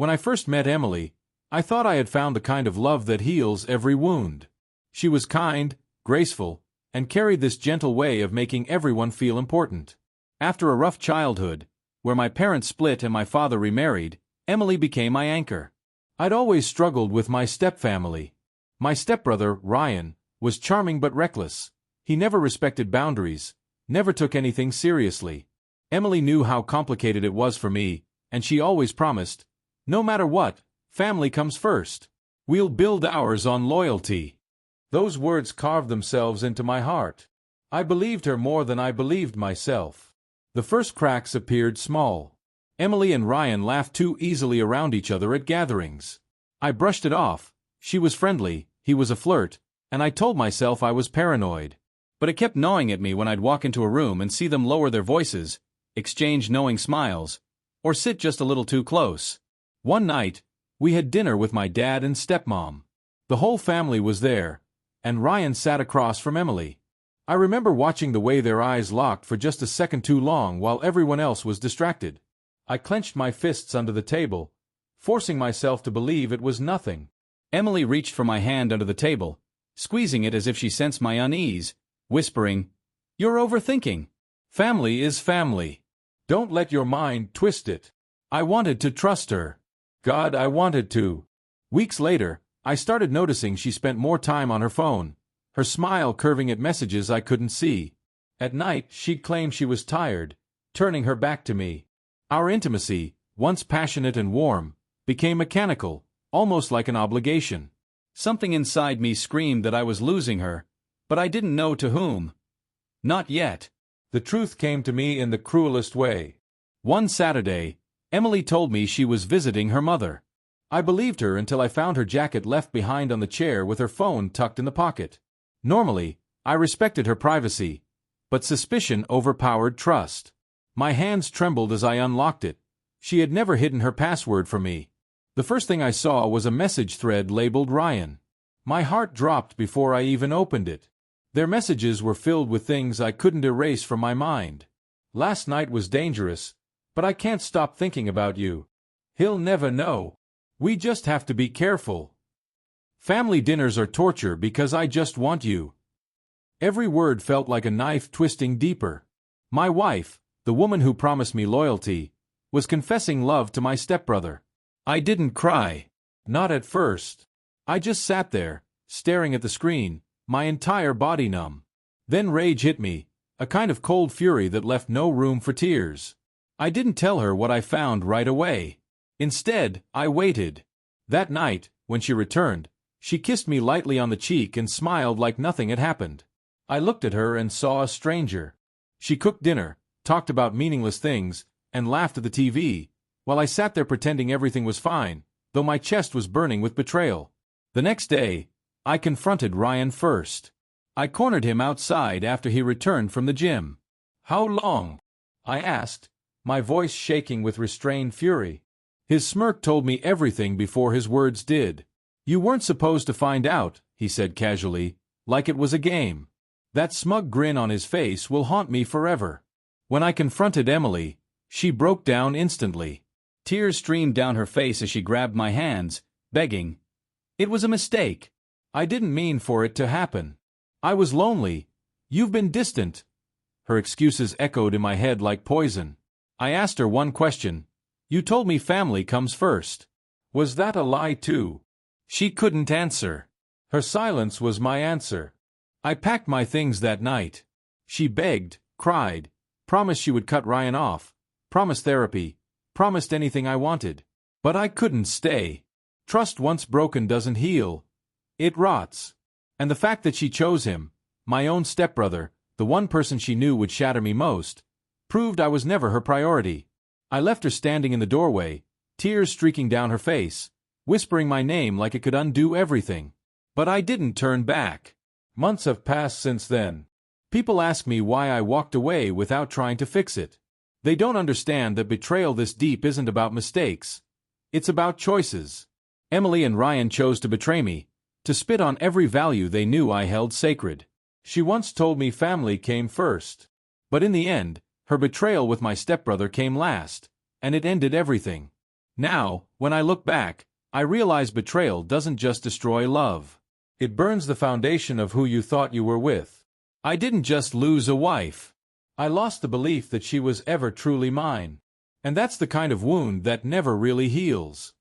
When I first met Emily, I thought I had found the kind of love that heals every wound. She was kind, graceful, and carried this gentle way of making everyone feel important. After a rough childhood, where my parents split and my father remarried, Emily became my anchor. I'd always struggled with my stepfamily. My stepbrother, Ryan, was charming but reckless. He never respected boundaries, never took anything seriously. Emily knew how complicated it was for me, and she always promised, "No matter what, family comes first. We'll build ours on loyalty." Those words carved themselves into my heart. I believed her more than I believed myself. The first cracks appeared small. Emily and Ryan laughed too easily around each other at gatherings. I brushed it off. She was friendly, he was a flirt, and I told myself I was paranoid. But it kept gnawing at me when I'd walk into a room and see them lower their voices, exchange knowing smiles, or sit just a little too close. One night, we had dinner with my dad and stepmom. The whole family was there, and Ryan sat across from Emily. I remember watching the way their eyes locked for just a second too long while everyone else was distracted. I clenched my fists under the table, forcing myself to believe it was nothing. Emily reached for my hand under the table, squeezing it as if she sensed my unease, whispering, "You're overthinking. Family is family. Don't let your mind twist it." I wanted to trust her. God, I wanted to. Weeks later, I started noticing she spent more time on her phone, her smile curving at messages I couldn't see. At night, she'd claim she was tired, turning her back to me. Our intimacy, once passionate and warm, became mechanical, almost like an obligation. Something inside me screamed that I was losing her, but I didn't know to whom. Not yet. The truth came to me in the cruelest way. One Saturday, Emily told me she was visiting her mother. I believed her until I found her jacket left behind on the chair with her phone tucked in the pocket. Normally, I respected her privacy, but suspicion overpowered trust. My hands trembled as I unlocked it. She had never hidden her password from me. The first thing I saw was a message thread labeled Ryan. My heart dropped before I even opened it. Their messages were filled with things I couldn't erase from my mind. "Last night was dangerous, but I can't stop thinking about you. He'll never know. We just have to be careful. Family dinners are torture because I just want you." Every word felt like a knife twisting deeper. My wife, the woman who promised me loyalty, was confessing love to my stepbrother. I didn't cry. Not at first. I just sat there, staring at the screen, my entire body numb. Then rage hit me, a kind of cold fury that left no room for tears. I didn't tell her what I found right away. Instead, I waited. That night, when she returned, she kissed me lightly on the cheek and smiled like nothing had happened. I looked at her and saw a stranger. She cooked dinner, talked about meaningless things, and laughed at the TV, while I sat there pretending everything was fine, though my chest was burning with betrayal. The next day, I confronted Ryan first. I cornered him outside after he returned from the gym. "How long?" I asked, my voice shaking with restrained fury. His smirk told me everything before his words did. "You weren't supposed to find out," he said casually, like it was a game. That smug grin on his face will haunt me forever. When I confronted Emily, she broke down instantly. Tears streamed down her face as she grabbed my hands, begging. "It was a mistake. I didn't mean for it to happen. I was lonely. You've been distant." Her excuses echoed in my head like poison. I asked her one question. "You told me family comes first. Was that a lie too?" She couldn't answer. Her silence was my answer. I packed my things that night. She begged, cried, promised she would cut Ryan off, promised therapy, promised anything I wanted. But I couldn't stay. Trust once broken doesn't heal. It rots. And the fact that she chose him, my own stepbrother, the one person she knew would shatter me most, proved I was never her priority. I left her standing in the doorway, tears streaking down her face, whispering my name like it could undo everything. But I didn't turn back. Months have passed since then. People ask me why I walked away without trying to fix it. They don't understand that betrayal this deep isn't about mistakes. It's about choices. Emily and Ryan chose to betray me, to spit on every value they knew I held sacred. She once told me family came first. But in the end, her betrayal with my stepbrother came last, and it ended everything. Now, when I look back, I realize betrayal doesn't just destroy love. It burns the foundation of who you thought you were with. I didn't just lose a wife. I lost the belief that she was ever truly mine. And that's the kind of wound that never really heals.